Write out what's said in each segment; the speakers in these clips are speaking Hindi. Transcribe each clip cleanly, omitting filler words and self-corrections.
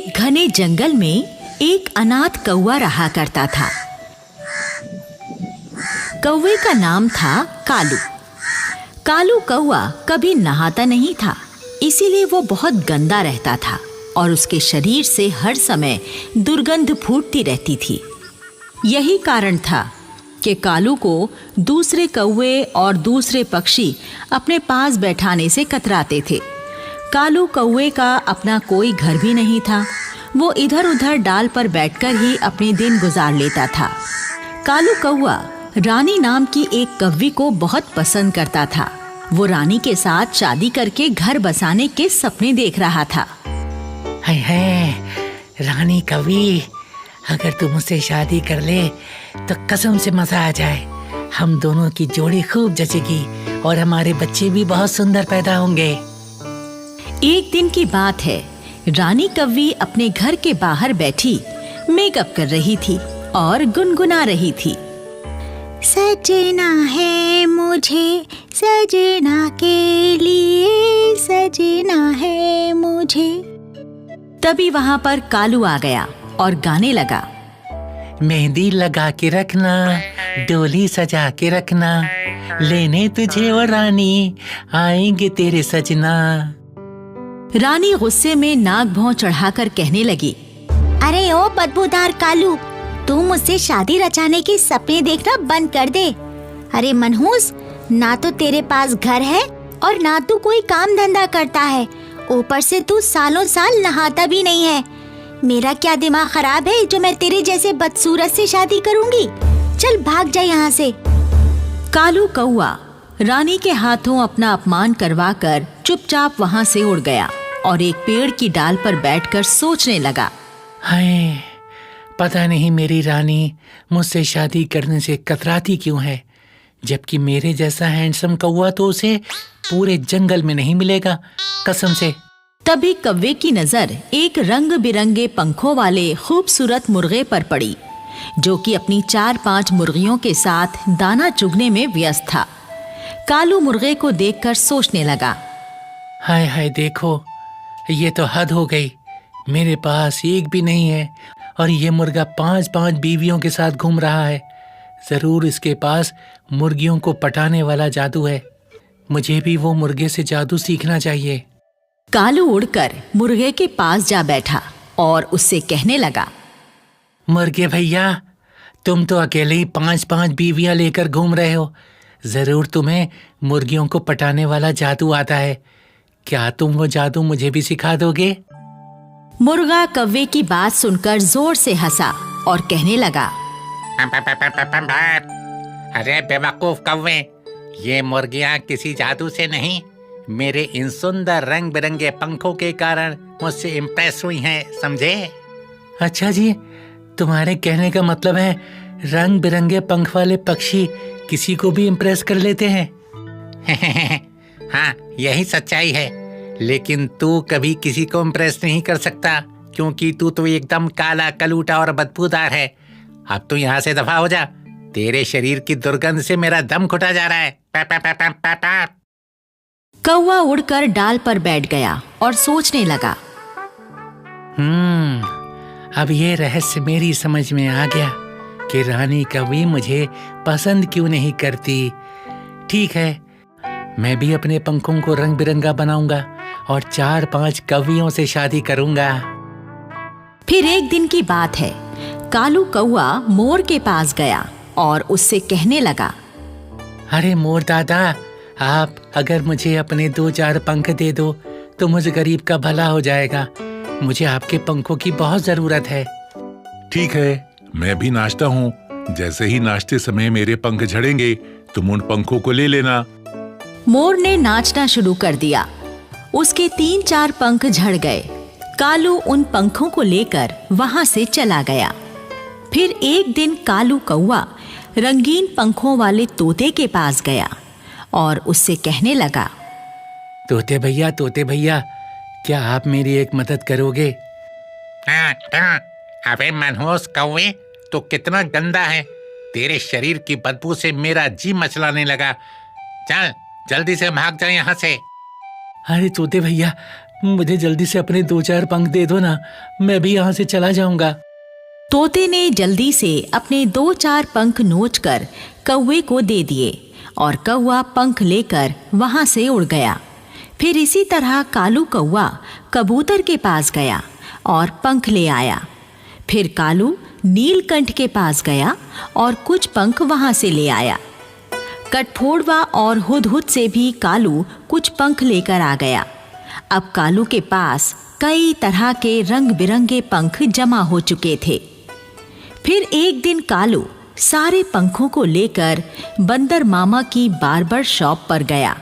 एक घने जंगल में एक अनाथ कौवा रहा करता था। कौवे का नाम था कालू। कालू कौवा कभी नहाता नहीं था, इसीलिए वो बहुत गंदा रहता था और उसके शरीर से हर समय दुर्गंध फूटती रहती थी। यही कारण था कि कालू को दूसरे कौवे और दूसरे पक्षी अपने पास बैठाने से कतराते थे। कालू कौवे का अपना कोई घर भी नहीं था। वो इधर उधर डाल पर बैठकर ही अपने दिन गुजार लेता था। कालू कौवा रानी नाम की एक कव्वी को बहुत पसंद करता था। वो रानी के साथ शादी करके घर बसाने के सपने देख रहा था। हाय हाय, रानी कव्वी, अगर तू मुझसे शादी कर ले तो कसम से मजा आ जाए। हम दोनों की जोड़ी खूब जचेगी और हमारे बच्चे भी बहुत सुंदर पैदा होंगे। एक दिन की बात है, रानी कव्वी अपने घर के बाहर बैठी मेकअप कर रही थी और गुनगुना रही थी। सजना है मुझे सजना के लिए, सजना है मुझे। तभी वहां पर कालू आ गया और गाने लगा। मेहंदी लगा के रखना, डोली सजा के रखना, लेने तुझे और रानी आएंगे तेरे सजना। रानी गुस्से में नाक भौं चढ़ाकर कहने लगी, अरे ओ बदबूदार कालू, तू मुझसे शादी रचाने के सपने देखना बंद कर दे। अरे मनहूस, ना तो तेरे पास घर है और ना तू कोई काम धंधा करता है, ऊपर से तू सालों साल नहाता भी नहीं है। मेरा क्या दिमाग खराब है जो मैं तेरे जैसे बदसूरत से शादी करूंगी? चल भाग जा यहाँ से। कालू कौवा रानी के हाथों अपना अपमान करवाकर चुपचाप वहां से उड़ गया और एक पेड़ की डाल पर बैठकर सोचने लगा। हाय, पता नहीं मेरी रानी मुझसे शादी करने से कतराती क्यों है, जबकि मेरे जैसा हैंडसम कौवा तो उसे पूरे जंगल में नहीं मिलेगा, कसम से। तभी कौवे की नजर एक रंग बिरंगे पंखों वाले खूबसूरत मुर्गे पर पड़ी, जो कि अपनी 4-5 मुर्गियों के साथ दाना चुगने में व्यस्त था। कालू मुर्गे को देखकर सोचने लगा, हाय हाय, देखो ये तो हद हो गई। मेरे पास एक भी नहीं है और ये मुर्गा 5-5 बीवियों के साथ घूम रहा है। जरूर इसके पास मुर्गियों को पटाने वाला जादू है। मुझे भी वो मुर्गे से जादू सीखना चाहिए। कालू उड़कर मुर्गे के पास जा बैठा और उससे कहने लगा, मुर्गे भैया, तुम तो अकेले ही 5-5 बीवियां लेकर घूम रहे हो। जरूर तुम्हें मुर्गियों को पटाने वाला जादू आता है। क्या तुम वो जादू मुझे भी सिखा दोगे? मुर्गा कौवे की बात सुनकर जोर से हंसा और कहने लगा, अरे बेवकूफ कौवे, ये मुर्गियां किसी जादू से नहीं, मेरे इन सुंदर रंग बिरंगे पंखों के कारण मुझसे इम्प्रेस हुई हैं, समझे? अच्छा जी, तुम्हारे कहने का मतलब है रंग बिरंगे पंख वाले पक्षी किसी को भी इम्प्रेस कर लेते हैं? हाँ, यही सच्चाई है, लेकिन तू कभी किसी को इम्प्रेस नहीं कर सकता, क्योंकि तू तो एकदम काला कलूटा और बदबूदार है। अब तू यहाँ से दफा हो जा, तेरे शरीर की दुर्गंध से मेरा दम घुटा जा रहा है। पा, पा, पा, पा, पा, पा। कौवा उड़कर डाल पर बैठ गया और सोचने लगा। अब ये रहस्य मेरी समझ में आ गया कि रानी कभी मुझे पसंद क्यों नहीं करती। ठीक है, मैं भी अपने पंखों को रंग बिरंगा बनाऊंगा और 4-5 कवियों से शादी करूंगा। फिर एक दिन की बात है, कालू कौवा मोर के पास गया और उससे कहने लगा, अरे मोर दादा, आप अगर मुझे अपने 2-4 पंख दे दो तो मुझ गरीब का भला हो जाएगा। मुझे आपके पंखों की बहुत जरूरत है। ठीक है, मैं भी नाचता हूँ। जैसे ही नाचते समय मेरे पंख झड़ेंगे, तुम उन पंखों को ले लेना। मोर ने नाचना शुरू कर दिया। उसके 3-4 पंख झड़ गए। कालू उन पंखों को लेकर वहां से चला गया। फिर एक दिन कालू कौवा रंगीन पंखों वाले तोते के पास गया और उससे कहने लगा, तोते भैया, क्या आप मेरी एक मदद करोगे? हाँ, अबे मनहूस कौवे, तो कितना गंदा है। तेरे शरीर की बदबू से मेरा जी मचलाने लगा। चल जल्दी से भाग जा यहाँ से। अरे तोते भैया, मुझे जल्दी से अपने 2-4 पंख दे दो ना, मैं भी यहाँ से चला जाऊंगा। तोते ने जल्दी से अपने 2-4 पंख नोचकर कौवे को दे दिए और कौवा पंख लेकर वहां से उड़ गया। फिर इसी तरह कालू कौवा कबूतर के पास गया और पंख ले आया। फिर कालू नीलकंठ के पास गया और कुछ पंख वहां से ले आया। कठफोड़वा और हुदहुद से भी कालू कुछ पंख लेकर आ गया। अब कालू के पास कई तरह के रंग बिरंगे पंख जमा हो चुके थे। फिर एक दिन कालू सारे पंखों को लेकर बंदर मामा की बार्बर शॉप पर गया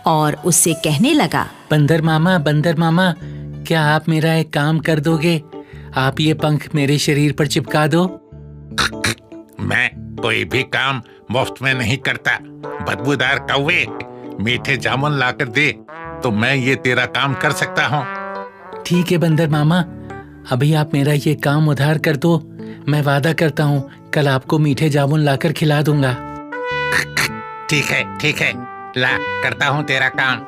और उससे कहने लगा, बंदर मामा, क्या आप मेरा एक काम कर दोगे? आप ये पंख मेरे शरीर पर चिपका दो। मैं कोई भी काम मुफ्त में नहीं करता। बदबूदार कौवे, मीठे जामुन लाकर दे तो मैं ये तेरा काम कर सकता हूँ। ठीक है बंदर मामा, अभी आप मेरा ये काम उधार कर दो। मैं वादा करता हूँ कल आपको मीठे जामुन लाकर खिला दूंगा। ठीक है, ला करता हूँ तेरा काम।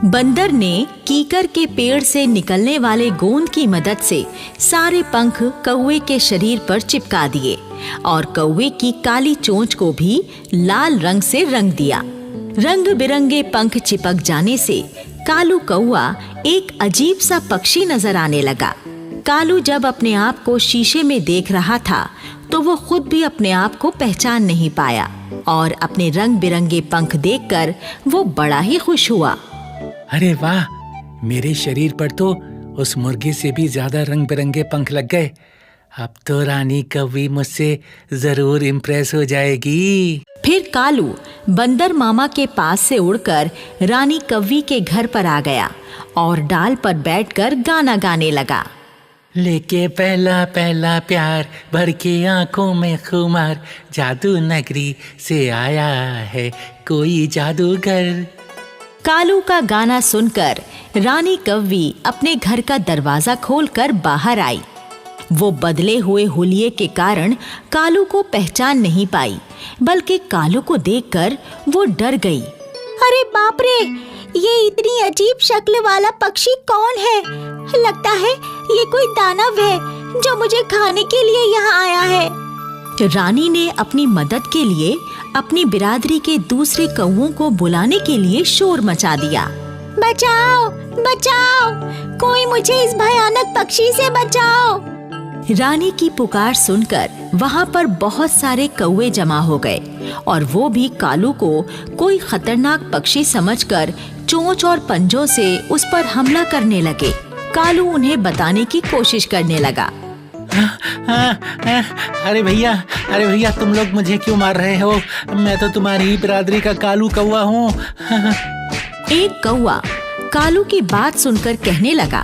बंदर ने कीकर के पेड़ से निकलने वाले गोंद की मदद से सारे पंख कौवे के शरीर पर चिपका दिए और कौवे की काली चोंच को भी लाल रंग से रंग दिया। रंग बिरंगे पंख चिपक जाने से कालू कौवा एक अजीब सा पक्षी नजर आने लगा। कालू जब अपने आप को शीशे में देख रहा था तो वो खुद भी अपने आप को पहचान नहीं पाया और अपने रंग बिरंगे पंख देखकर वो बड़ा ही खुश हुआ। अरे वाह, मेरे शरीर पर तो उस मुर्गे से भी ज्यादा रंग बिरंगे पंख लग गए। अब तो रानी कौवी मुझसे जरूर इम्प्रेस हो जाएगी। फिर कालू बंदर मामा के पास से उड़कर रानी कौवी के घर पर आ गया और डाल पर बैठकर गाना गाने लगा। लेके पहला पहला प्यार, भर के आंखों में खुमार, जादू नगरी से आया है कोई जादूगर। कालू का गाना सुनकर रानी कौवी अपने घर का दरवाजा खोलकर बाहर आई। वो बदले हुए हुलिये के कारण कालू को पहचान नहीं पाई, बल्कि कालू को देखकर वो डर गई। अरे बाप रे, ये इतनी अजीब शक्ल वाला पक्षी कौन है? लगता है ये कोई दानव है जो मुझे खाने के लिए यहाँ आया है। रानी ने अपनी मदद के लिए अपनी बिरादरी के दूसरे कौवों को बुलाने के लिए शोर मचा दिया। बचाओ, बचाओ, कोई मुझे इस भयानक पक्षी से बचाओ। रानी की पुकार सुनकर वहाँ पर बहुत सारे कौवे जमा हो गए और वो भी कालू को कोई खतरनाक पक्षी समझकर चोंच और पंजों से उस पर हमला करने लगे। कालू उन्हें बताने की कोशिश करने लगा। अरे भैया, तुम लोग मुझे क्यों मार रहे हो? मैं तो तुम्हारी ही बिरादरी का कालू कौवा हूँ। एक कौवा कालू की बात सुनकर कहने लगा,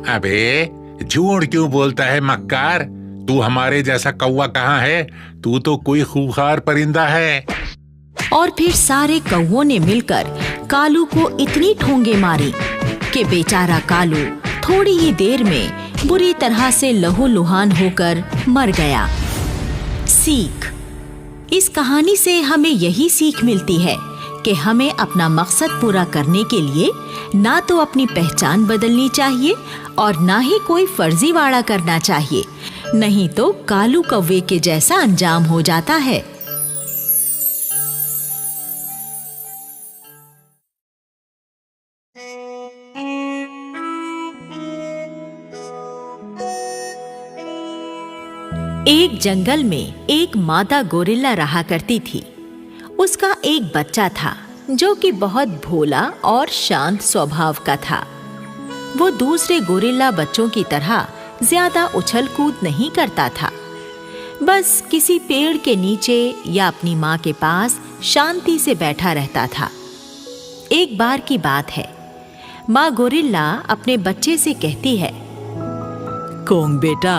अबे झूठ क्यों बोलता है मक्कार? तू हमारे जैसा कौवा कहाँ है? तू तो कोई खूंखार परिंदा है। और फिर सारे कौवों ने मिलकर कालू को इतनी ठोंगे मारी कि बेचारा कालू थोड़ी ही देर में बुरी तरह से लहूलुहान होकर मर गया। सीख, इस कहानी से हमें यही सीख मिलती है कि हमें अपना मकसद पूरा करने के लिए ना तो अपनी पहचान बदलनी चाहिए और ना ही कोई फर्जीवाड़ा करना चाहिए, नहीं तो कालू कौवे के जैसा अंजाम हो जाता है। एक जंगल में एक मादा गोरिल्ला रहा करती थी। उसका एक बच्चा था जो कि बहुत भोला और शांत स्वभाव का था। वो दूसरे गोरिल्ला बच्चों की तरह ज्यादा उछल कूद नहीं करता था, बस किसी पेड़ के नीचे या अपनी माँ के पास शांति से बैठा रहता था। एक बार की बात है, माँ गोरिल्ला अपने बच्चे से कहती है, कोंग बेटा,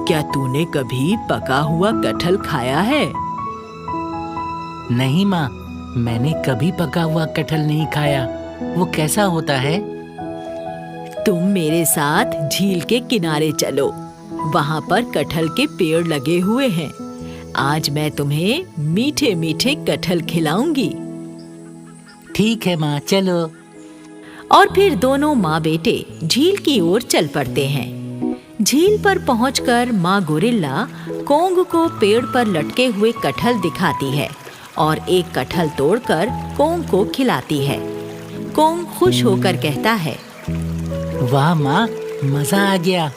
क्या तूने कभी पका हुआ कटहल खाया है? नहीं माँ, मैंने कभी पका हुआ कटहल नहीं खाया। वो कैसा होता है? तुम मेरे साथ झील के किनारे चलो, वहाँ पर कटहल के पेड़ लगे हुए हैं। आज मैं तुम्हें मीठे मीठे कटहल खिलाऊंगी। ठीक है माँ, चलो। और फिर दोनों माँ बेटे झील की ओर चल पड़ते हैं। झील पर पहुंचकर माँ गोरिल्ला कोंग को पेड़ पर लटके हुए कटहल दिखाती है और एक कटहल तोड़कर कोंग को खिलाती है। कोंग खुश होकर कहता है, वाह माँ, मजा आ गया,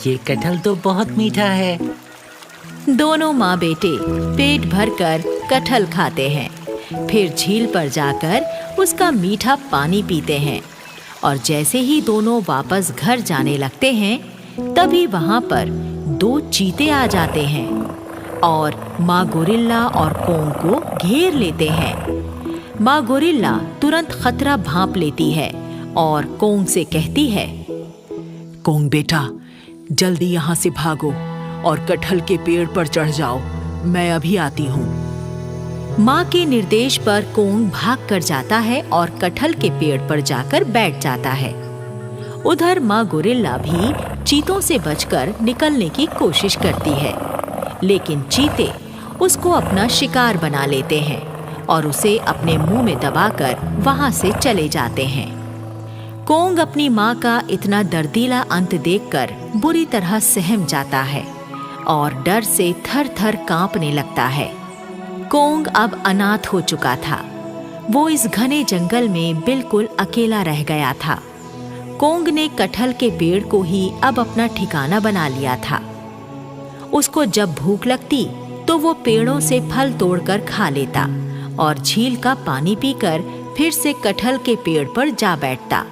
ये कटहल तो बहुत मीठा है। दोनों माँ बेटे पेट भरकर कटहल खाते हैं, फिर झील पर जाकर उसका मीठा पानी पीते हैं और जैसे ही दोनों वापस घर जाने लगते हैं तभी वहां पर 2 चीते आ जाते हैं और माँ गोरिल्ला और कोंग को घेर लेते हैं। माँ गोरिल्ला तुरंत खतरा भांप लेती है और कोंग से कहती है, कोंग बेटा, जल्दी यहाँ से भागो और कटहल के पेड़ पर चढ़ जाओ, मैं अभी आती हूँ। माँ के निर्देश पर कोंग भाग कर जाता है और कटहल के पेड़ पर जाकर बैठ जाता है। उधर माँ गोरिल्ला भी चीतों से बचकर निकलने की कोशिश करती है, लेकिन चीते उसको अपना शिकार बना लेते हैं और उसे अपने मुंह में दबाकर वहां से चले जाते हैं। कोंग अपनी माँ का इतना दर्दीला अंत देखकर बुरी तरह सहम जाता है और डर से थर-थर कांपने लगता है। कोंग अब अनाथ हो चुका था। वो इस घने जंगल में बिल्कुल अकेला रह गया था। कोंग ने कटहल के पेड़ को ही अब अपना ठिकाना बना लिया था। उसको जब भूख लगती तो वो पेड़ों से फल तोड़कर खा लेता और झील का पानी पीकर फिर से कटहल के पेड़ पर जा बैठता।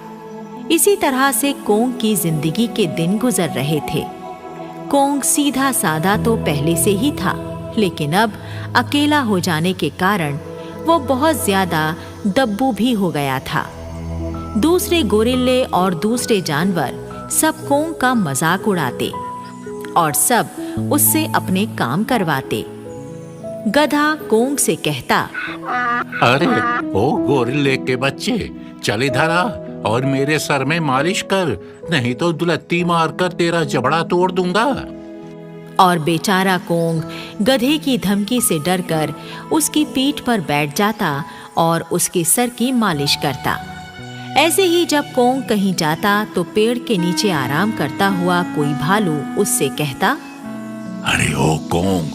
इसी तरह से कोंग की जिंदगी के दिन गुजर रहे थे। कोंग सीधा सादा तो पहले से ही था, लेकिन अब अकेला हो जाने के कारण वो बहुत ज्यादा दब्बू भी हो गया था। दूसरे गोरिल्ले और दूसरे जानवर सब कोंग का मजाक उड़ाते और सब उससे अपने काम करवाते। गधा कोंग से कहता, अरे ओ गोरिल्ले के बच्चे, चल इधर आ और मेरे सर में मालिश कर, नहीं तो दुलत्ती मारकर तेरा जबड़ा तोड़ दूंगा। और बेचारा कोंग गधे की धमकी से डरकर उसकी पीठ पर बैठ जाता और उसके सर की मालिश करता। ऐसे ही जब कोंग कहीं जाता तो पेड़ के नीचे आराम करता हुआ कोई भालू उससे कहता, अरे ओ कोंग,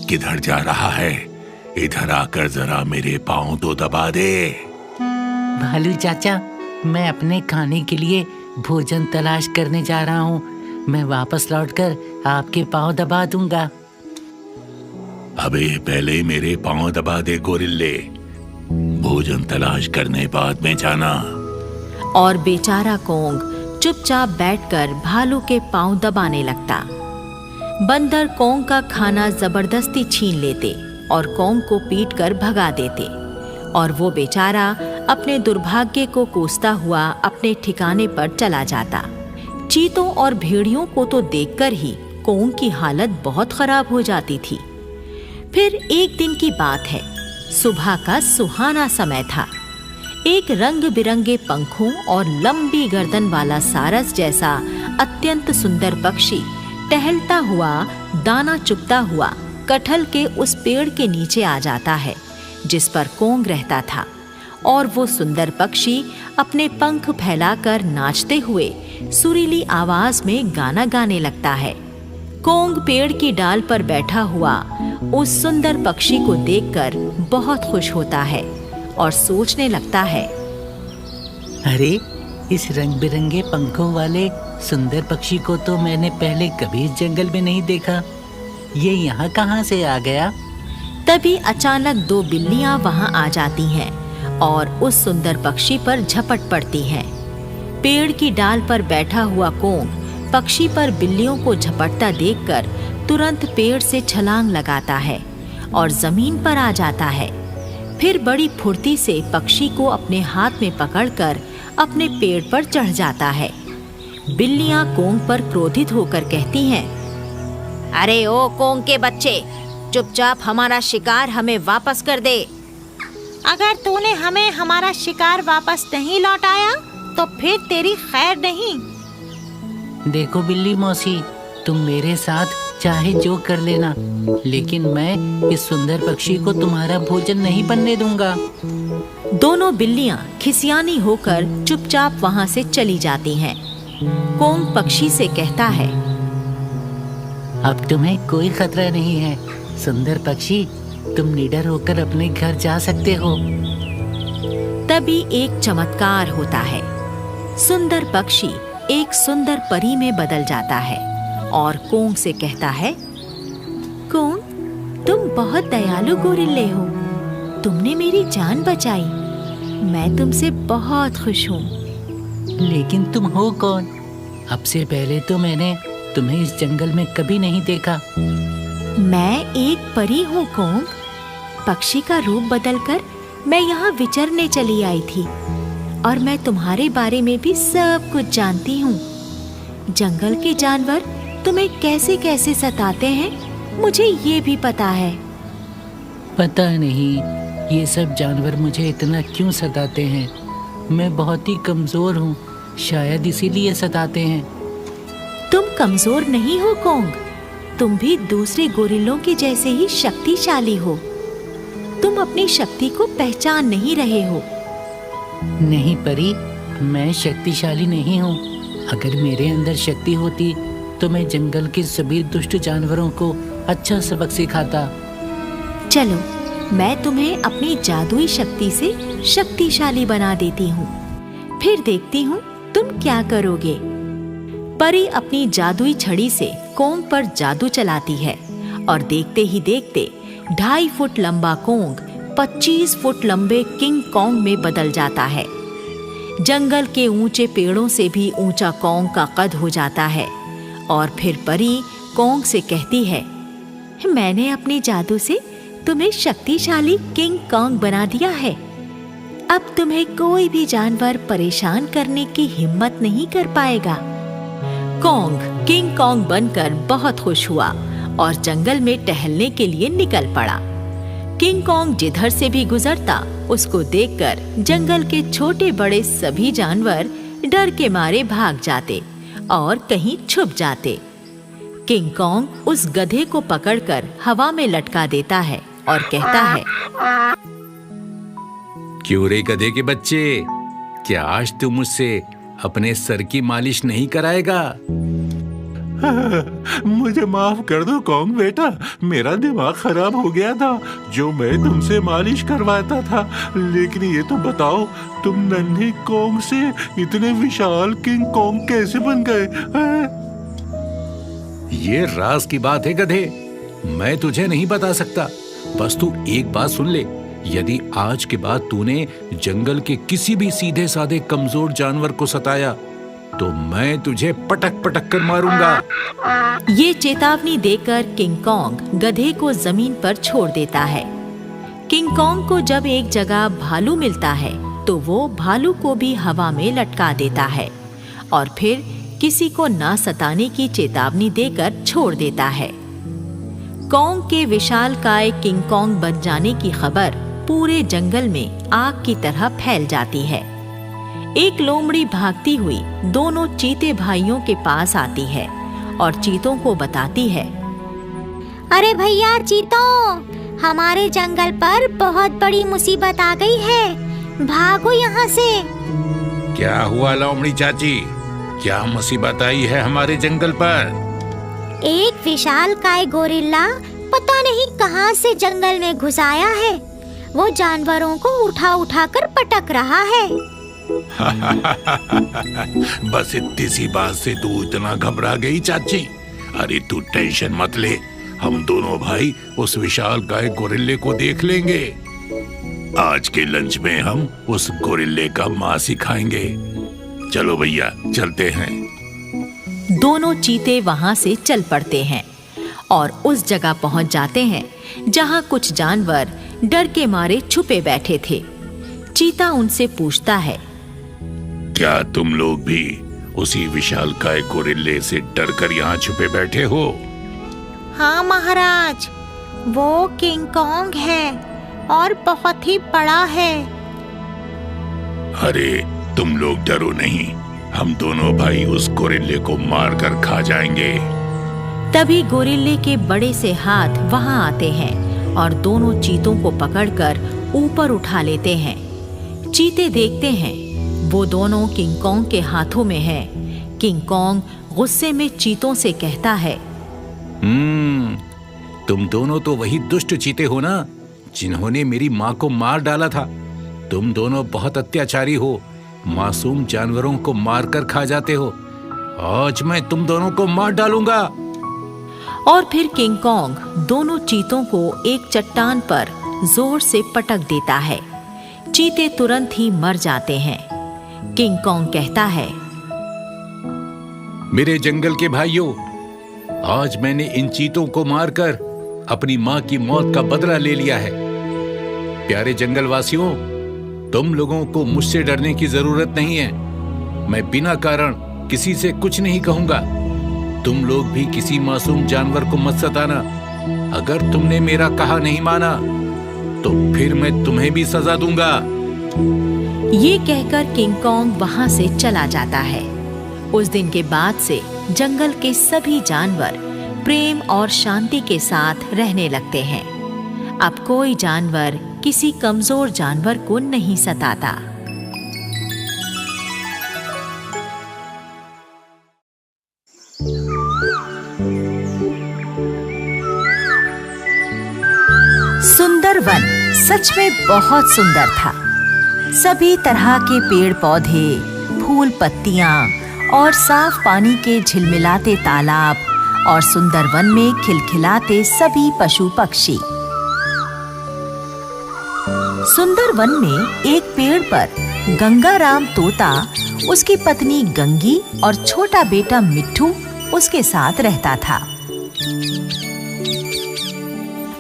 किधर जा रहा है? इधर आकर जरा मेरे पाँव तो दबा दे। भालू चाचा, मैं अपने खाने के लिए भोजन तलाश करने जा रहा हूँ। मैं वापस लौटकर आपके पाँव दबा दूंगा। अबे पहले मेरे पाँव दबा दे गोरिल्ले, भोजन तलाश करने बाद में जाना। और बेचारा कोंग चुपचाप बैठकर भालू के पाँव दबाने लगता। बंदर कोंग का खाना जबरदस्ती छीन लेते और कोंग को पीटकर भगा देते और वो बेचारा अपने दुर्भाग्य को कोसता हुआ अपने ठिकाने पर चला जाता। चीतों और भेड़ियों को तो देखकर ही कोंग की हालत बहुत खराब हो जाती थी। फिर एक दिन की बात है, सुबह का सुहाना समय था। एक रंग बिरंगे पंखों और लंबी गर्दन वाला सारस जैसा अत्यंत सुंदर पक्षी टहलता हुआ, दाना चुगता हुआ कटहल के उस पेड़ के नीचे आ जाता है जिस पर कोंग रहता था। और वो सुंदर पक्षी अपने पंख फैलाकर नाचते हुए सुरीली आवाज में गाना गाने लगता है। कोंग पेड़ की डाल पर बैठा हुआ उस सुंदर पक्षी को देखकर बहुत खुश होता है और सोचने लगता है, अरे इस रंग बिरंगे पंखों वाले सुंदर पक्षी को तो मैंने पहले कभी इस जंगल में नहीं देखा। ये यहाँ कहाँ से आ गया? तभी अचानक 2 बिल्लियाँ वहाँ आ जाती हैं और उस सुंदर पक्षी पर झपट पड़ती हैं। पेड़ की डाल पर बैठा हुआ कोंग पक्षी पर बिल्लियों को झपटता देखकर तुरंत पेड़ से छलांग लगाता है और जमीन पर आ जाता है। फिर बड़ी फुर्ती से पक्षी को अपने हाथ में पकड़कर अपने पेड़ पर चढ़ जाता है। बिल्लियाँ कोंग पर क्रोधित होकर कहती हैं, अरे ओ कोंग के बच्चे, चुपचाप हमारा शिकार हमें वापस कर दे। अगर तूने हमें हमारा शिकार वापस नहीं लौटाया तो फिर तेरी खैर नहीं। देखो बिल्ली मौसी, तुम मेरे साथ चाहे जो कर लेना, लेकिन मैं इस सुंदर पक्षी को तुम्हारा भोजन नहीं बनने दूंगा। दोनों बिल्लियां खिसियानी होकर चुपचाप वहां से चली जाती हैं। कोंग पक्षी से कहता है, अब तुम्हें कोई खतरा नहीं है सुंदर पक्षी, तुम निडर होकर अपने घर जा सकते हो। तभी एक चमत्कार होता है। सुंदर पक्षी एक सुंदर परी में बदल जाता है और कोंग से कहता है, कोंग, तुम बहुत दयालु गोरिल्ले हो। तुमने मेरी जान बचाई। मैं तुमसे बहुत खुश हूँ। लेकिन तुम हो कौन? अब से पहले तो मैंने तुम्हें इस जंगल में कभी नहीं देखा। मैं एक परी हूँ कोंग। पक्षी का रूप बदलकर मैं यहाँ विचरने चली आई थी और मैं तुम्हारे बारे में भी सब कुछ जानती हूँ। जंगल के जानवर तुम्हें कैसे कैसे सताते हैं, मुझे ये भी पता है। पता नहीं ये सब जानवर मुझे इतना क्यों सताते हैं। मैं बहुत ही कमजोर हूँ, शायद इसीलिए सताते हैं। तुम कमजोर नहीं हो कोंग, तुम भी दूसरे गोरिल्लों के जैसे ही शक्तिशाली हो। तुम अपनी शक्ति को पहचान नहीं रहे हो। नहीं परी, मैं शक्तिशाली नहीं हूँ। अगर मेरे अंदर शक्ति होती तो मैं जंगल के सभी दुष्ट जानवरों को अच्छा सबक सिखाता। चलो, मैं तुम्हें अपनी जादुई शक्ति से शक्तिशाली बना देती हूँ, फिर देखती हूँ तुम क्या करोगे। परी अपनी जादुई छड़ी से कोंग पर जादू चलाती है और देखते ही देखते 2.5 फुट लंबा कोंग 25 फुट लंबे किंग कॉन्ग में बदल जाता है। जंगल के ऊंचे पेड़ों से भी ऊंचा कॉन्ग का कद हो जाता है और फिर परी कोंग से कहती है, मैंने अपने जादू से तुम्हें शक्तिशाली किंग कॉन्ग बना दिया है। अब तुम्हें कोई भी जानवर परेशान करने की हिम्मत नहीं कर पाएगा। कोंग किंग कॉन्ग बनकर बहुत खुश हुआ और जंगल में टहलने के लिए निकल पड़ा। किंग कॉन्ग जिधर से भी गुजरता उसको देखकर जंगल के छोटे बड़े सभी जानवर डर के मारे भाग जाते और कहीं छुप जाते। किंग कॉन्ग उस गधे को पकड़कर हवा में लटका देता है और कहता है, क्यों रे गधे के बच्चे, क्या आज तू मुझसे अपने सर की मालिश नहीं कराएगा? मुझे माफ कर दो कॉन्ग बेटा, मेरा दिमाग खराब हो गया था जो मैं तुमसे मालिश करवाता था। लेकिन ये तो बताओ, तुम नन्हे कॉन्ग से इतने विशाल किंग कॉन्ग कैसे बन गए? ये राज की बात है गधे, मैं तुझे नहीं बता सकता। बस तू एक बात सुन ले, यदि आज के बाद तूने जंगल के किसी भी सीधे साधे कमजोर जानवर को सताया तो मैं तुझे पटक पटक कर मारूंगा। ये चेतावनी देकर किंग कॉन्ग गधे को जमीन पर छोड़ देता है। किंग कॉन्ग को जब एक जगह भालू मिलता है तो वो भालू को भी हवा में लटका देता है और फिर किसी को ना सताने की चेतावनी देकर छोड़ देता है। कॉन्ग के विशालकाय किंग कॉन्ग बन जाने की खबर पूरे जंगल में आग की तरह फैल जाती है। एक लोमड़ी भागती हुई दोनों चीते भाइयों के पास आती है और चीतों को बताती है, अरे भैया चीतों, हमारे जंगल पर बहुत बड़ी मुसीबत आ गई है, भागो यहाँ से। क्या हुआ लोमड़ी चाची, क्या मुसीबत आई है हमारे जंगल पर? एक विशालकाय गोरिल्ला पता नहीं कहाँ से जंगल में घुस आया है। वो जानवरों को उठा उठा कर पटक रहा है। बस इतनी सी बात से तू इतना घबरा गई चाची? अरे तू टेंशन मत ले, हम दोनों भाई उस विशालकाय गोरिल्ले को देख लेंगे। आज के लंच में हम उस गोरिल्ले का मांस ही खाएंगे। चलो भैया चलते हैं। दोनों चीते वहां से चल पड़ते हैं और उस जगह पहुंच जाते हैं जहां कुछ जानवर डर के मारे छुपे बैठे थे। चीता उनसे पूछता है, क्या तुम लोग भी उसी विशालकाय गोरिल्ले से डरकर यहाँ छुपे बैठे हो? हाँ महाराज, वो किंग कॉन्ग है और बहुत ही बड़ा है। अरे तुम लोग डरो नहीं, हम दोनों भाई उस गोरिल्ले को मार कर खा जाएंगे। तभी गोरिल्ले के बड़े से हाथ वहां आते हैं और दोनों चीतों को पकड़कर ऊपर उठा लेते हैं। चीते देखते हैं वो दोनों किंग कॉन्ग के हाथों में है। किंग कॉन्ग गुस्से में चीतों से कहता है, तुम दोनों तो वही दुष्ट चीते हो ना, जिन्होंने मेरी माँ को मार डाला था। तुम दोनों बहुत अत्याचारी हो, मासूम जानवरों को मारकर खा जाते हो। आज मैं तुम दोनों को मार डालूंगा। और फिर किंग कॉन्ग दोनों चीतों को एक चट्टान पर जोर से पटक देता है। चीते तुरंत ही मर जाते हैं। किंग कॉन्ग कहता है, मेरे जंगल के भाइयों, आज मैंने इन चीतों को मारकर अपनी माँ की मौत का बदला ले लिया है। प्यारे जंगलवासियों, तुम लोगों को मुझसे डरने की जरूरत नहीं है। मैं बिना कारण किसी से कुछ नहीं कहूंगा। तुम लोग भी किसी मासूम जानवर को मत सताना। अगर तुमने मेरा कहा नहीं माना तो फिर मैं तुम्हें भी सजा दूंगा। ये कहकर किंग कॉन्ग वहां से चला जाता है। उस दिन के बाद से जंगल के सभी जानवर प्रेम और शांति के साथ रहने लगते हैं। अब कोई जानवर किसी कमजोर जानवर को नहीं सताता। सुंदर वन सच में बहुत सुंदर था। सभी तरह के पेड़ पौधे, फूल पत्तियां और साफ पानी के झिलमिलाते तालाब और सुंदर वन में खिलखिलाते सभी पशु पक्षी। सुंदर वन में एक पेड़ पर गंगाराम तोता, उसकी पत्नी गंगी और छोटा बेटा मिट्ठू उसके साथ रहता था।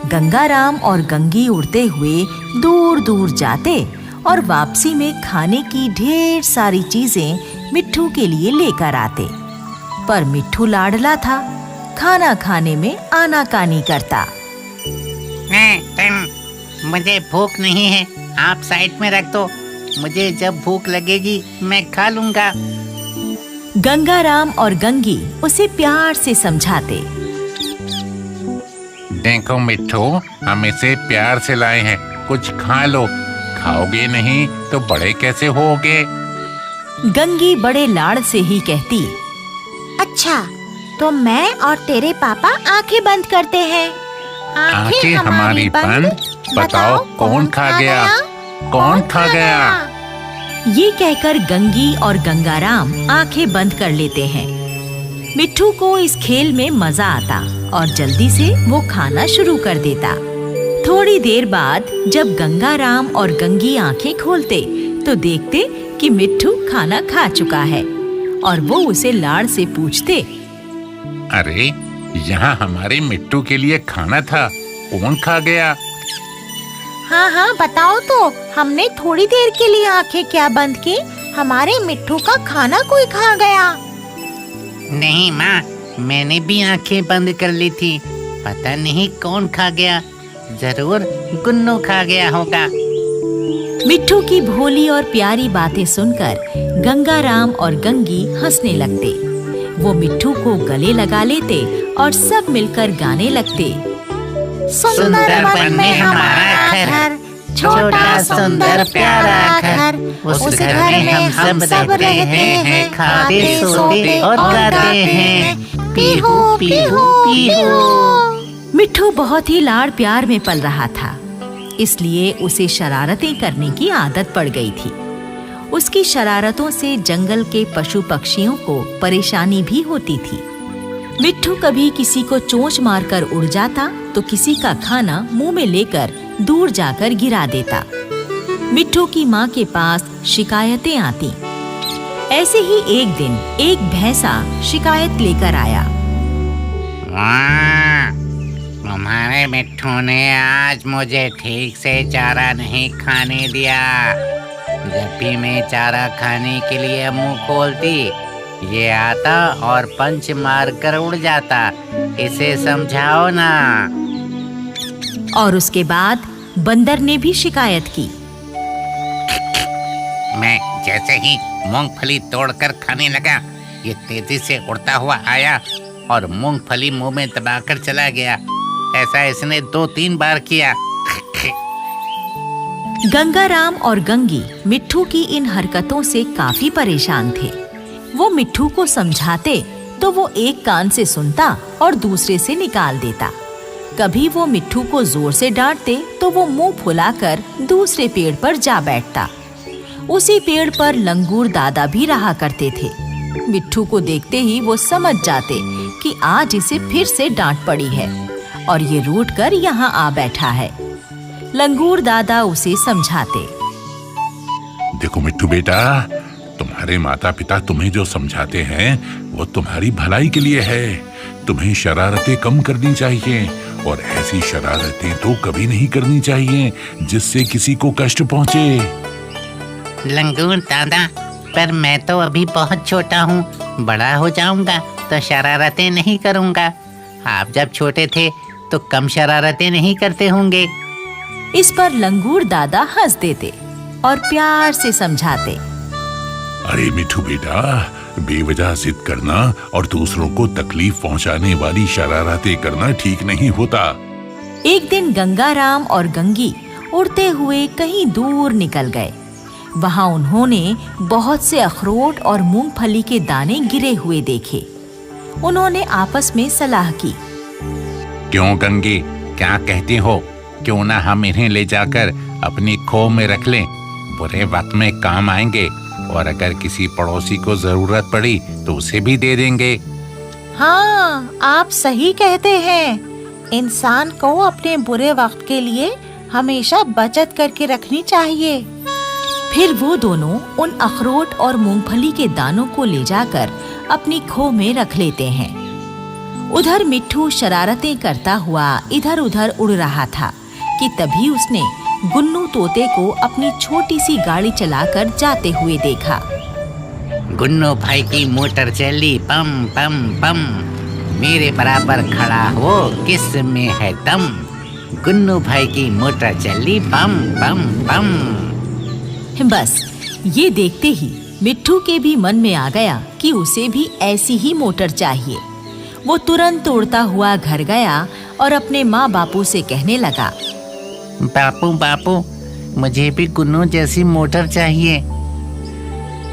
गंगाराम और गंगी उड़ते हुए दूर दूर जाते और वापसी में खाने की ढेर सारी चीजें मिट्ठू के लिए लेकर आते। पर मिट्ठू लाडला था, खाना खाने में आनाकानी करता। मुझे भूख नहीं है, आप साइड में रख दो। मुझे जब भूख लगेगी मैं खा लूंगा। गंगाराम और गंगी उसे प्यार से समझाते। देखो मिट्ठू, हम इसे प्यार से लाए हैं, कुछ खा लो। खाओगे नहीं तो बड़े कैसे होगे? गंगी बड़े लाड़ से ही कहती। अच्छा, तो मैं और तेरे पापा आंखें बंद करते हैं। आंखें हमारी बंद? बताओ कौन खा गया? कौन खा गया? ये कहकर गंगी और गंगाराम आंखें बंद कर लेते हैं। मिट्ठू को इस खेल में मजा आता और जल्दी से वो खाना शुरू कर देता। थोड़ी देर बाद जब गंगाराम और गंगी आंखें खोलते तो देखते कि मिट्ठू खाना खा चुका है और वो उसे लाड़ से पूछते, अरे, यहाँ हमारे मिट्टू के लिए खाना था, कौन खा गया? हाँ हाँ, बताओ तो, हमने थोड़ी देर के लिए आंखें क्या बंद की? हमारे मिट्ठू का खाना कोई खा गया। नहीं माँ, मैंने भी आंखें बंद कर ली थी। पता नहीं कौन खा गया, जरूर गुन्नू खा गया होगा। मिट्ठू की भोली और प्यारी बातें सुनकर गंगाराम और गंगी हंसने लगते। वो मिट्ठू को गले लगा लेते और सब मिलकर गाने लगते। सुंदर वन में हमारा घर, छोटा सुंदर प्यारा घर, उस घर में हम सब रहते हैं, खाते सोते और गाते हैं, पीहू पीहू पीहू। मिट्ठू बहुत ही लाड़ प्यार में पल रहा था, इसलिए उसे शरारतें करने की आदत पड़ गई थी। उसकी शरारतों से जंगल के पशु पक्षियों को परेशानी भी होती थी। मिट्ठू कभी किसी को चोंच मारकर उड़ जाता तो किसी का खाना मुंह में लेकर दूर जाकर गिरा देता। मिट्ठू की माँ के पास शिकायतें आती। ऐसे ही एक दिन एक भैंसा शिकायत लेकर आया। तुम्हारे मिट्ठू ने आज मुझे ठीक से चारा नहीं खाने दिया। जब भी मैं चारा खाने के लिए मुंह खोलती, ये आता और पंच मार कर उड़ जाता। इसे समझाओ ना। और उसके बाद बंदर ने भी शिकायत की। मैं जैसे ही मूंगफली तोड़कर खाने लगा, ये तेजी से उड़ता हुआ आया और मूंगफली मुंह में दबाकर चला गया। ऐसा इसने 2-3 बार किया। गंगाराम और गंगी मिट्ठू की इन हरकतों से काफी परेशान थे। वो मिट्ठू को समझाते तो वो एक कान से सुनता और दूसरे से निकाल देता। कभी वो मिट्ठू को जोर से डांटते तो वो मुंह फुलाकर दूसरे पेड़ पर जा बैठता। उसी पेड़ पर लंगूर दादा भी रहा करते थे। मिट्ठू को देखते ही वो समझ जाते कि आज इसे फिर से डांट पड़ी है और ये रूठ कर यहाँ आ बैठा है। लंगूर दादा उसे समझाते। देखो मिट्ठू बेटा, तुम्हारे माता पिता तुम्हें जो समझाते हैं वो तुम्हारी भलाई के लिए है। तुम्हें शरारतें कम करनी चाहिए और ऐसी शरारतें तो कभी नहीं करनी चाहिए जिससे किसी को कष्ट पहुंचे। लंगूर दादा, पर मैं तो अभी बहुत छोटा हूँ। बड़ा हो जाऊंगा तो शरारतें नहीं करूँगा। आप जब छोटे थे तो कम शरारतें नहीं करते होंगे। इस पर लंगूर दादा हंस देते और प्यार से समझाते। अरे मिट्ठू बेटा, बेवजह जिद करना और दूसरों को तकलीफ पहुंचाने वाली शरारतें करना ठीक नहीं होता। एक दिन गंगाराम और गंगी उड़ते हुए कहीं दूर निकल गए। वहां उन्होंने बहुत से अखरोट और मूंगफली के दाने गिरे हुए देखे। उन्होंने आपस में सलाह की। क्यों गंगी, क्या कहती हो? क्यों ना हम इन्हें ले जाकर अपनी खो में रख लें? बुरे वक्त में काम आएंगे और अगर किसी पड़ोसी को जरूरत पड़ी तो उसे भी दे देंगे। हाँ, आप सही कहते हैं। इंसान को अपने बुरे वक्त के लिए हमेशा बचत करके रखनी चाहिए। फिर वो दोनों उन अखरोट और मूंगफली के दानों को ले जाकर अपनी खो में रख लेते हैं। उधर मिट्ठू शरारतें करता हुआ इधर उधर उड़ रहा था कि तभी उसने गुन्नू तोते को अपनी छोटी सी गाड़ी चलाकर जाते हुए देखा। गुन्नू भाई की मोटर चली पम पम पम, मेरे बराबर खड़ा हो किस में है दम। गुन्नू भाई की मोटर चली पम पम पम। बस ये देखते ही मिट्ठू के भी मन में आ गया कि उसे भी ऐसी ही मोटर चाहिए। वो तुरंत उड़ता हुआ घर गया और अपने माँ बापू से कहने लगा, बापू बापू, मुझे भी गुन्नू जैसी मोटर चाहिए।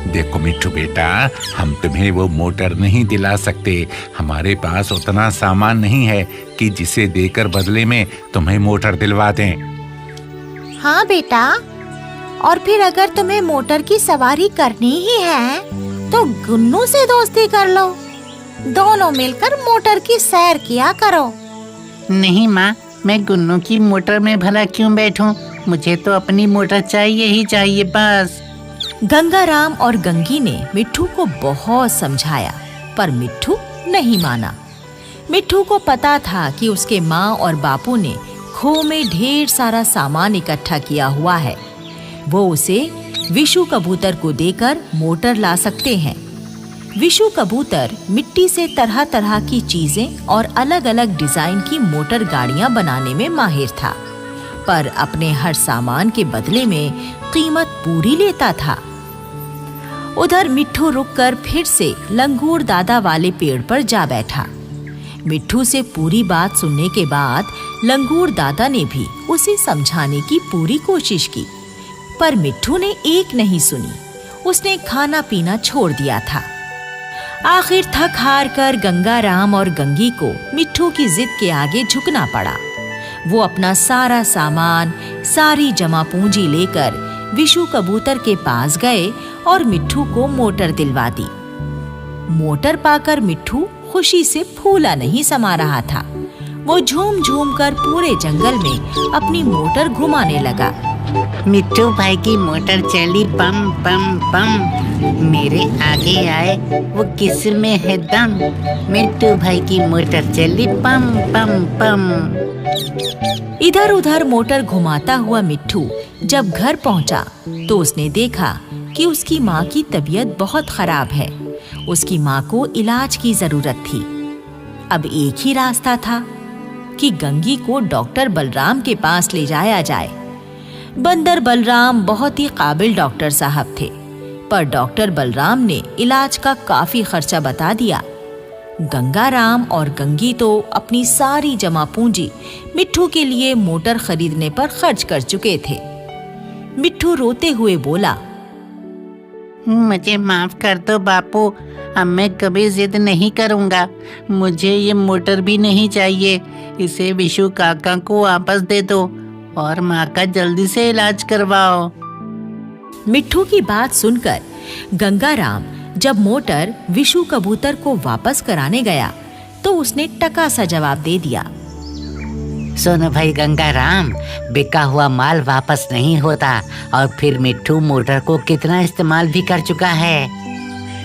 देखो मिट्ठू बेटा, हम तुम्हें वो मोटर नहीं दिला सकते। हमारे पास उतना सामान नहीं है कि जिसे देकर बदले में तुम्हें मोटर दिलवा दें। हाँ बेटा, और फिर अगर तुम्हें मोटर की सवारी करनी ही है तो गुन्नू से दोस्ती कर लो। दोनों मिलकर मोटर की सैर किया करो। नहीं माँ, मैं गुन्नू की मोटर में भला क्यों बैठूं? मुझे तो अपनी मोटर चाहिए ही चाहिए बस। गंगाराम और गंगी ने मिट्ठू को बहुत समझाया पर मिट्ठू नहीं माना। मिट्ठू को पता था कि उसके माँ और बापू ने खो में ढेर सारा सामान इकट्ठा किया हुआ है। वो उसे विशु कबूतर को देकर मोटर ला सकते हैं। विशु कबूतर मिट्टी से तरह तरह की चीजें और अलग अलग डिजाइन की मोटर गाड़ियां बनाने में माहिर था, पर अपने हर सामान के बदले में कीमत पूरी लेता था। उधर मिट्ठू रुककर फिर से लंगूर दादा वाले पेड़ पर जा बैठा। मिट्ठू से पूरी बात सुनने के बाद लंगूर दादा ने भी उसे समझाने की पूरी कोशिश की, पर मिट्ठू ने एक नहीं सुनी। उसने खाना पीना छोड़ दिया था। आखिर थक हार कर गंगाराम और गंगी को मिट्ठू की जिद के आगे झुकना पड़ा। वो अपना सारा सामान, सारी जमा पूंजी लेकर विशु कबूतर के पास गए और मिट्ठू को मोटर दिलवा दी। मोटर पाकर मिट्ठू खुशी से फूला नहीं समा रहा था। वो झूम झूम कर पूरे जंगल में अपनी मोटर घुमाने लगा। मिट्टू भाई की मोटर चली पम पम पम, मेरे आगे आए वो किस में है दम। मिट्टू भाई की मोटर चली पम पम पम। इधर उधर मोटर घुमाता हुआ मिट्ठू जब घर पहुंचा तो उसने देखा कि उसकी माँ की तबीयत बहुत खराब है। उसकी माँ को इलाज की जरूरत थी। अब एक ही रास्ता था कि गंगी को डॉक्टर बलराम के पास ले जाया जाए। बंदर बलराम बहुत ही काबिल डॉक्टर साहब थे, पर डॉक्टर बलराम ने इलाज का काफी खर्चा बता दिया। गंगाराम और गंगी तो अपनी सारी जमा पूंजी मिट्ठू के लिए मोटर खरीदने पर खर्च कर चुके थे। मिट्ठू रोते हुए बोला, मुझे माफ कर दो बापू, अब मैं कभी जिद नहीं करूँगा। मुझे ये मोटर भी नहीं चाहिए, इसे विशु काका को वापस दे दो और माँ का जल्दी से इलाज करवाओ। मिट्ठू की बात सुनकर गंगाराम जब मोटर विशु कबूतर को वापस कराने गया तो उसने टका सा जवाब दे दिया, सुनो भाई गंगाराम, बिका हुआ माल वापस नहीं होता और फिर मिट्ठू मोटर को कितना इस्तेमाल भी कर चुका है।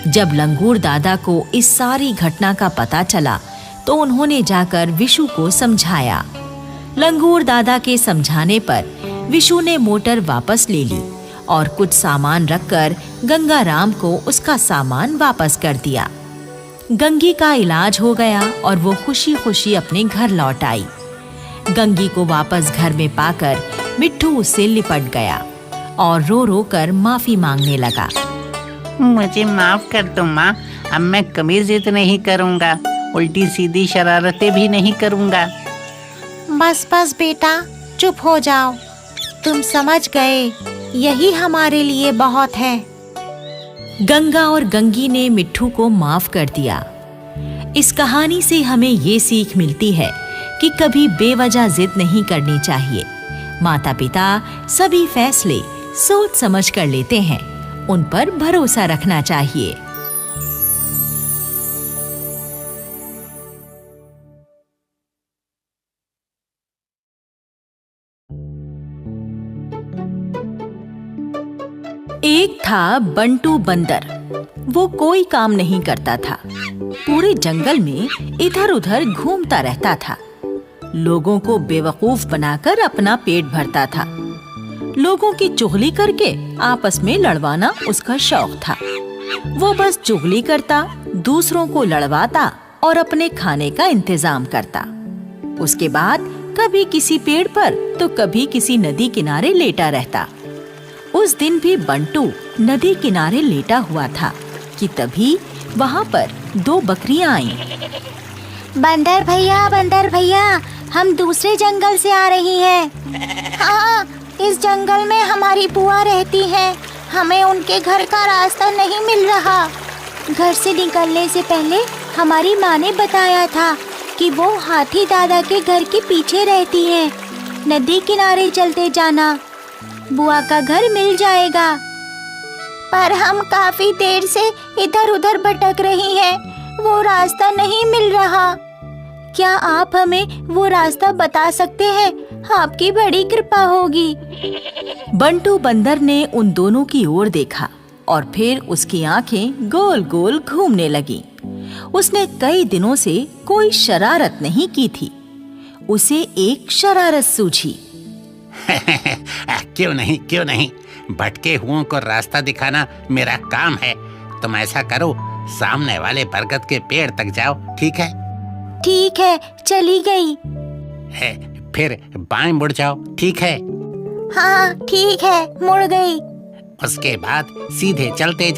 जब लंगूर दादा को इस सारी घटना का पता चला तो उन्होंने जाकर विशु को समझाया। लंगूर दादा के समझाने पर विशु ने मोटर वापस ले ली और कुछ सामान रखकर गंगाराम को उसका सामान वापस कर दिया। गंगी का इलाज हो गया और वो खुशी खुशी अपने घर लौट आई। गंगी को वापस घर में पाकर मिट्ठू उससे लिपट गया और रो रो कर माफी मांगने लगा। मुझे माफ कर दो माँ, अब मैं कभी जिद नहीं करूँगा, उल्टी सीधी शरारतें भी नहीं करूँगा। बस बस बेटा, चुप हो जाओ। तुम समझ गए, यही हमारे लिए बहुत है। गंगा और गंगी ने मिट्ठू को माफ कर दिया। इस कहानी से हमें ये सीख मिलती है कि कभी बेवजह जिद नहीं करनी चाहिए। माता पिता सभी फैसले सोच समझ कर लेते हैं, उन पर भरोसा रखना चाहिए। एक था बंटू बंदर। वो कोई काम नहीं करता था, पूरे जंगल में इधर उधर घूमता रहता था। लोगों को बेवकूफ बनाकर अपना पेट भरता था। लोगों की चुगली करके आपस में लड़वाना उसका शौक था। वो बस चुगली करता, दूसरों को लड़वाता और अपने खाने का इंतजाम करता। उसके बाद कभी किसी पेड़ पर तो कभी किसी नदी किनारे लेटा रहता। उस दिन भी बंटू नदी किनारे लेटा हुआ था कि तभी वहाँ पर 2 बकरियां आईं। बंदर भैया, हम दूसरे जंगल से आ रही हैं। हाँ, इस जंगल में हमारी बुआ रहती है, हमें उनके घर का रास्ता नहीं मिल रहा। घर से निकलने से पहले हमारी माँ ने बताया था कि वो हाथी दादा के घर के पीछे रहती है। नदी किनारे चलते जाना, बुआ का घर मिल जाएगा। पर हम काफी देर से इधर उधर भटक रही हैं, वो रास्ता नहीं मिल रहा। क्या आप हमें वो रास्ता बता सकते हैं? आपकी बड़ी कृपा होगी। बंटू बंदर ने उन दोनों की ओर देखा और फिर उसकी आंखें गोल गोल घूमने लगीं। उसने कई दिनों से कोई शरारत नहीं की थी। उसे एक शरारत सूझी। क्यों नहीं, भटके हुओं को रास्ता दिखाना मेरा काम है। तुम ऐसा करो, सामने वाले बरगद के पेड़ तक जाओ, ठीक है? ठीक है, चली गई। फिर बाएं मुड़ जाओ, ठीक है? हाँ ठीक है, मुड़ गई। उसके बाद सीधे चलते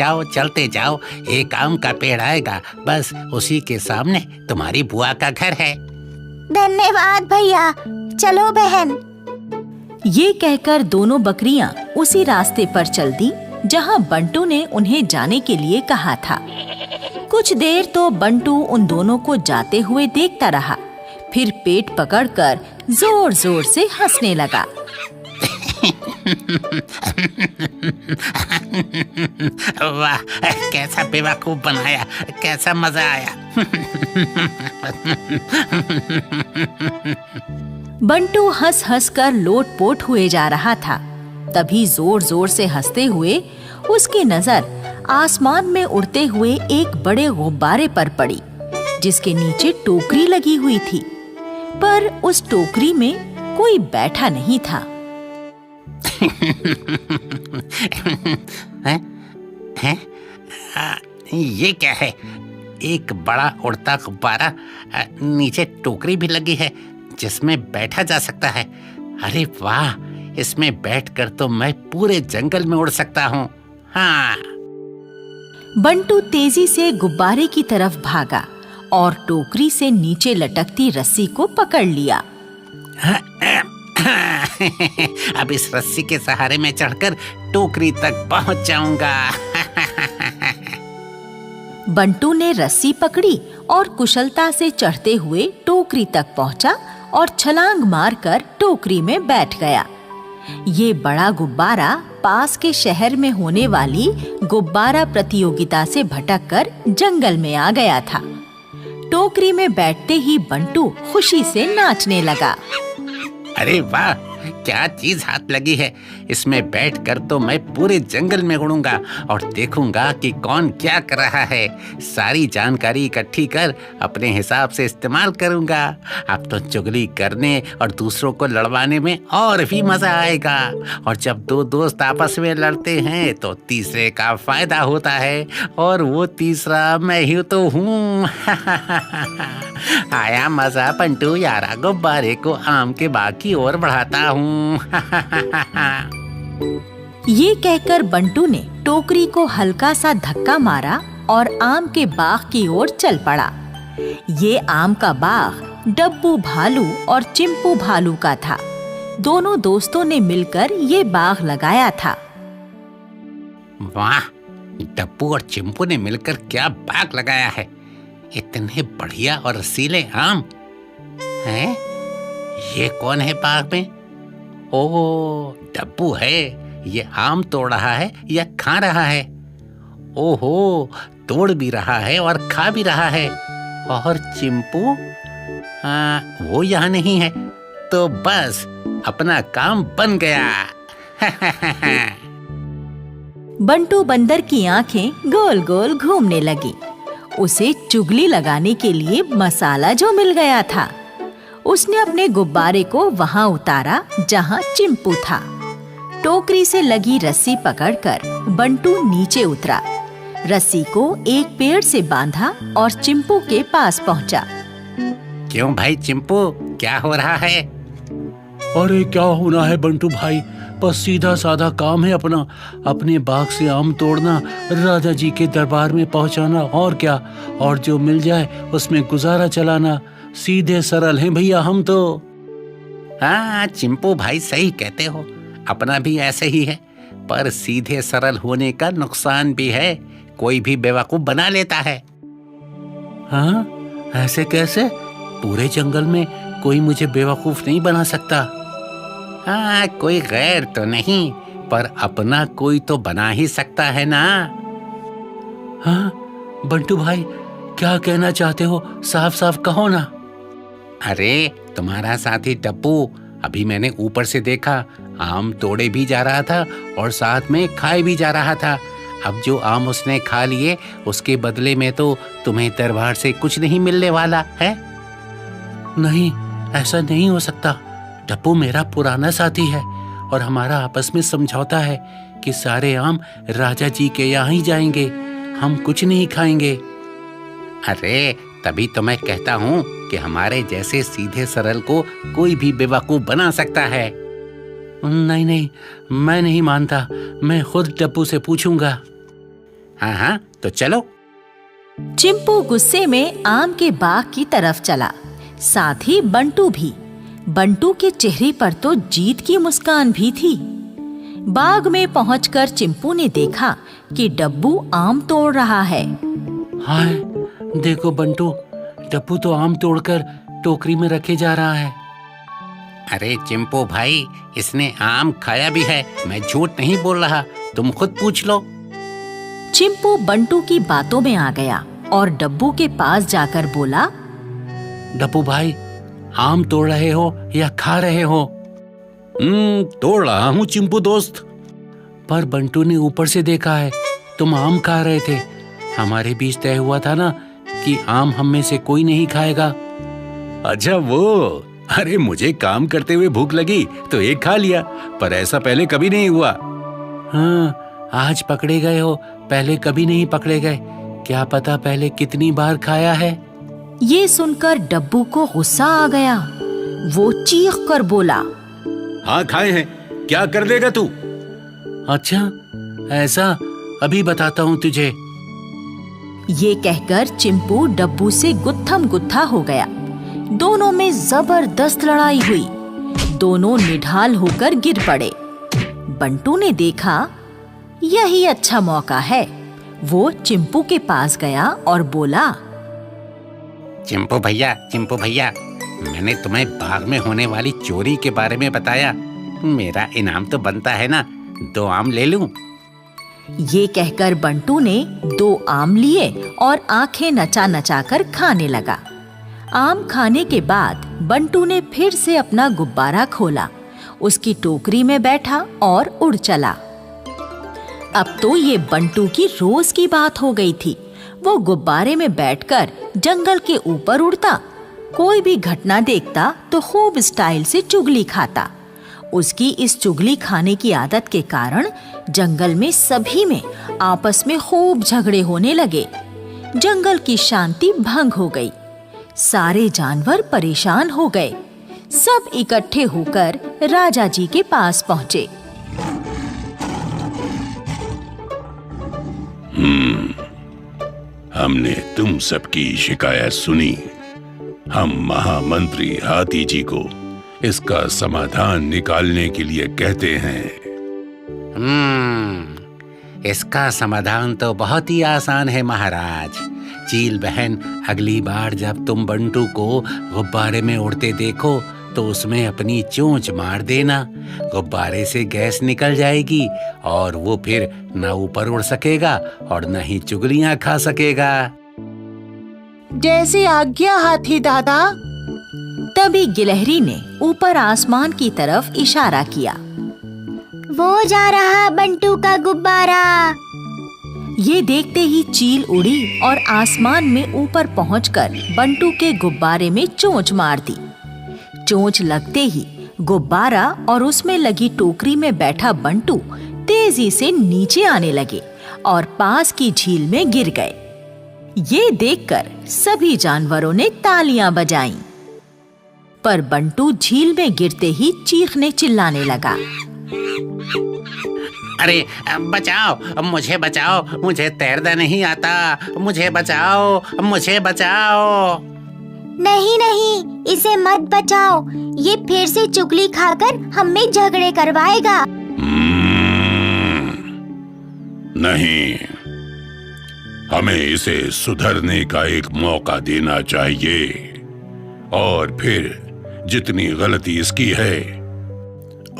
जाओ, एक आम का पेड़ आएगा, बस उसी के सामने तुम्हारी बुआ का घर है। धन्यवाद भैया, चलो बहन। ये कहकर दोनों बकरियां उसी रास्ते पर चल दी जहां बंटू ने उन्हें जाने के लिए कहा था। कुछ देर तो बंटू उन दोनों को जाते हुए देखता रहा, फिर पेट पकड़कर जोर जोर से हंसने लगा। वाह, कैसा बेवकूफ बनाया, कैसा मजा आया। बंटू हंस हंस कर लोटपोट हुए जा रहा था। तभी जोर जोर से हंसते हुए उसकी नजर आसमान में उड़ते हुए एक बड़े गुब्बारे पर पड़ी, जिसके नीचे टोकरी लगी हुई थी, पर उस टोकरी में कोई बैठा नहीं था। ये क्या है? एक बड़ा उड़ता गुब्बारा, नीचे टोकरी भी लगी है जिसमें बैठा जा सकता है। अरे वाह, इसमें बैठकर तो मैं पूरे जंगल में उड़ सकता हूँ। हाँ। बंटू तेजी से गुब्बारे की तरफ भागा और टोकरी से नीचे लटकती रस्सी को पकड़ लिया। अब इस रस्सी के सहारे में चढ़कर टोकरी तक पहुंच जाऊंगा। बंटू ने रस्सी पकड़ी और कुशलता से चढ़ते हुए टोकरी तक पहुंचा और छलांग मारकर टोकरी में बैठ गया। ये बड़ा गुब्बारा पास के शहर में होने वाली गुब्बारा प्रतियोगिता से भटककर जंगल में आ गया था। टोकरी में बैठते ही बंटू खुशी से नाचने लगा। अरे वाह, क्या चीज हाथ लगी है। इसमें बैठकर तो मैं पूरे जंगल में उड़ूंगा और देखूंगा कि कौन क्या कर रहा है। सारी जानकारी इकट्ठी कर अपने हिसाब से इस्तेमाल करूंगा। अब तो चुगली करने और दूसरों को लड़वाने में और भी मजा आएगा। और जब दो दोस्त आपस में लड़ते हैं तो तीसरे का फायदा होता है, और वो तीसरा मैं ही तो हूँ। आया मजा बंटू यारा, गुब्बारे को आम के बाग की ओर बढ़ाता हूँ। ये कहकर बंटू ने टोकरी को हल्का सा धक्का मारा और आम के बाग की ओर चल पड़ा। ये आम का बाग डब्बू भालू और चिंपू भालू का था। दोनों दोस्तों ने मिलकर ये बाग लगाया था। वाह, डब्बू और चिंपू ने मिलकर क्या बाग लगाया है। इतने बढ़िया और रसीले आम हैं। ये कौन है बाग में? ओह, डब्बू है। ये आम तोड़ रहा है या खा रहा है? ओहो, तोड़ भी रहा है और खा भी रहा है। और चिंपू वो यहाँ नहीं है, तो बस अपना काम बन गया। बंटू बंदर की आंखें गोल गोल घूमने लगी। उसे चुगली लगाने के लिए मसाला जो मिल गया था। उसने अपने गुब्बारे को वहां उतारा जहां चिंपू था। टोकरी से लगी रस्सी पकड़कर बंटू नीचे उतरा। रस्सी को एक पेड़ से बांधा और चिंपू के पास पहुंचा। क्यों भाई चिंपू, क्या हो रहा है? अरे क्या होना है बंटू भाई, बस सीधा साधा काम है अपना। अपने बाग से आम तोड़ना, राजा जी के दरबार में पहुंचाना, और क्या। और जो मिल जाए उसमें गुजारा चलाना। सीधे सरल हैं भैया हम तो। हाँ चिंपू भाई, सही कहते हो। अपना भी ऐसे ही है, पर सीधे सरल होने का नुकसान भी है। कोई भी बेवकूफ बना लेता है। हाँ, ऐसे कैसे? पूरे जंगल में कोई मुझे बेवकूफ नहीं बना सकता। हाँ, कोई गैर तो नहीं, पर अपना कोई तो बना ही सकता है ना। हाँ बंटू भाई, क्या कहना चाहते हो? साफ साफ कहो ना। अरे तुम्हारा साथी डब्बू अभी मैंने ऊपर से देखा, आम तोड़े भी जा रहा था और साथ में खाए भी जा रहा था। अब जो आम उसने खा लिए, उसके बदले में तो तुम्हें दरबार से कुछ नहीं मिलने वाला है। नहीं, ऐसा नहीं हो सकता। डब्बू मेरा पुराना साथी है और हमारा आपस में समझौता है कि सारे आम राजा जी के यहाँ ही जाएंगे, हम कुछ नहीं खाएंगे। अरे तभी तो मैं कहता हूँ कि हमारे जैसे सीधे सरल को कोई भी बेवकूफ बना सकता है। नहीं नहीं, मैं नहीं मानता। मैं खुद डब्बू से पूछूंगा। हाँ हाँ, तो चलो। चिंपू गुस्से में आम के बाग की तरफ चला, साथ ही बंटू भी। बंटू के चेहरे पर तो जीत की मुस्कान भी थी। बाग में पहुंचकर चिंपू ने देखा कि डब्बू आम तोड़ रहा है। हाय, देखो बंटू, डब्बू तो आम तोड़कर टोकरी में रखे जा रहा है। अरे चिंपू भाई, इसने आम खाया भी है, मैं झूठ नहीं बोल रहा, तुम खुद पूछ लो। चिंपू बंटू की बातों में आ गया और डब्बू के पास जाकर बोला, डब्बू भाई, आम तोड़ रहे हो या खा रहे हो? तोड़ रहा हूँ चिंपू दोस्त। पर बंटू ने ऊपर से देखा है, तुम आम खा रहे थे। हमारे बीच तय हुआ था ना कि आम हम में से कोई नहीं खाएगा। अच्छा वो, अरे मुझे काम करते हुए भूख लगी तो एक खा लिया, पर ऐसा पहले कभी नहीं हुआ। हाँ, आज पकड़े गए हो, पहले कभी नहीं पकड़े गए। क्या पता पहले कितनी बार खाया है। ये सुनकर डब्बू को गुस्सा आ गया। वो चीख कर बोला, हाँ खाए हैं, क्या कर देगा तू? अच्छा ऐसा, अभी बताता हूँ तुझे। ये कहकर चिंपू डब्बू से गुत्थम गुत्था हो गया। दोनों में जबरदस्त लड़ाई हुई। दोनों निढाल होकर गिर पड़े। बंटू ने देखा यही अच्छा मौका है। वो चिंपू के पास गया और बोला, चिंपू भैया, मैंने तुम्हें बाग में होने वाली चोरी के बारे में बताया। मेरा इनाम तो बनता है ना, 2 आम ले लूं? ये कहकर बंटू ने 2 आम लिए और आंखें नचा नचा कर खाने लगा। आम खाने के बाद बंटू ने फिर से अपना गुब्बारा खोला, उसकी टोकरी में बैठा और उड़ चला। अब तो ये बंटू की रोज की बात हो गई थी। वो गुब्बारे में बैठकर जंगल के ऊपर उड़ता, कोई भी घटना देखता तो खूब स्टाइल से चुगली खाता। उसकी इस चुगली खाने की आदत के कारण जंगल में सभी में आपस में खूब झगड़े होने लगे। जंगल की शांति भंग हो गई। सारे जानवर परेशान हो गए। सब इकट्ठे होकर राजा जी के पास पहुंचे। हमने तुम सबकी शिकायत सुनी। हम महामंत्री हाथी जी को इसका समाधान निकालने के लिए कहते हैं। इसका समाधान तो बहुत ही आसान है महाराज। चील बहन, अगली बार जब तुम बंटू को गुब्बारे में उड़ते देखो तो उसमें अपनी चोंच मार देना। गुब्बारे से गैस निकल जाएगी और वो फिर न ऊपर उड़ सकेगा और न ही चुगलियां खा सकेगा। जैसे आज्ञा हाथी दादा। तभी गिलहरी ने ऊपर आसमान की तरफ इशारा किया। वो जा रहा बंटू का गुब्बारा। ये देखते ही चील उड़ी और आसमान में ऊपर पहुंचकर बंटू के गुब्बारे में चोंच मार दी। चोंच लगते ही गुब्बारा और उसमें लगी टोकरी में बैठा बंटू तेजी से नीचे आने लगे और पास की झील में गिर गए। ये देखकर सभी जानवरों ने तालियां बजाईं। पर बंटू झील में गिरते ही चीखने चिल्लाने लगा। अरे बचाओ, मुझे बचाओ, मुझे तैरना नहीं आता, मुझे बचाओ, मुझे बचाओ। नहीं नहीं, इसे मत बचाओ, ये फिर से चुगली खाकर हमें झगड़े करवाएगा। नहीं, हमें इसे सुधरने का एक मौका देना चाहिए और फिर जितनी गलती इसकी है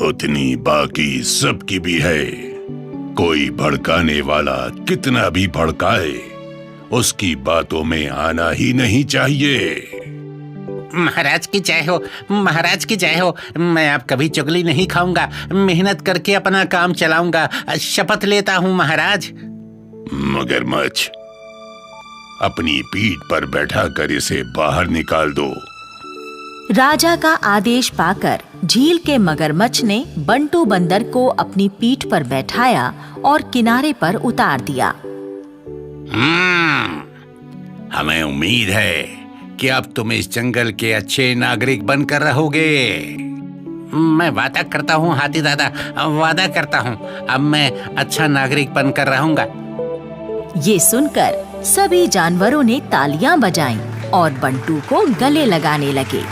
उतनी बाकी सबकी भी है। कोई भड़काने वाला कितना भी भड़काए, उसकी बातों में आना ही नहीं चाहिए। महाराज की जय हो, महाराज की जय हो। मैं अब कभी चुगली नहीं खाऊंगा, मेहनत करके अपना काम चलाऊंगा, शपथ लेता हूँ महाराज। मगरमच्छ, अपनी पीठ पर बैठाकर इसे बाहर निकाल दो। राजा का आदेश पाकर झील के मगरमच्छ ने बंटू बंदर को अपनी पीठ पर बैठाया और किनारे पर उतार दिया। हमें उम्मीद है कि अब तुम इस जंगल के अच्छे नागरिक बनकर रहोगे। मैं वादा करता हूँ हाथी दादा, वादा करता हूँ, अब मैं अच्छा नागरिक बनकर रहूंगा। ये सुनकर सभी जानवरों ने तालियां बजाईं और बंटू को गले लगाने लगे।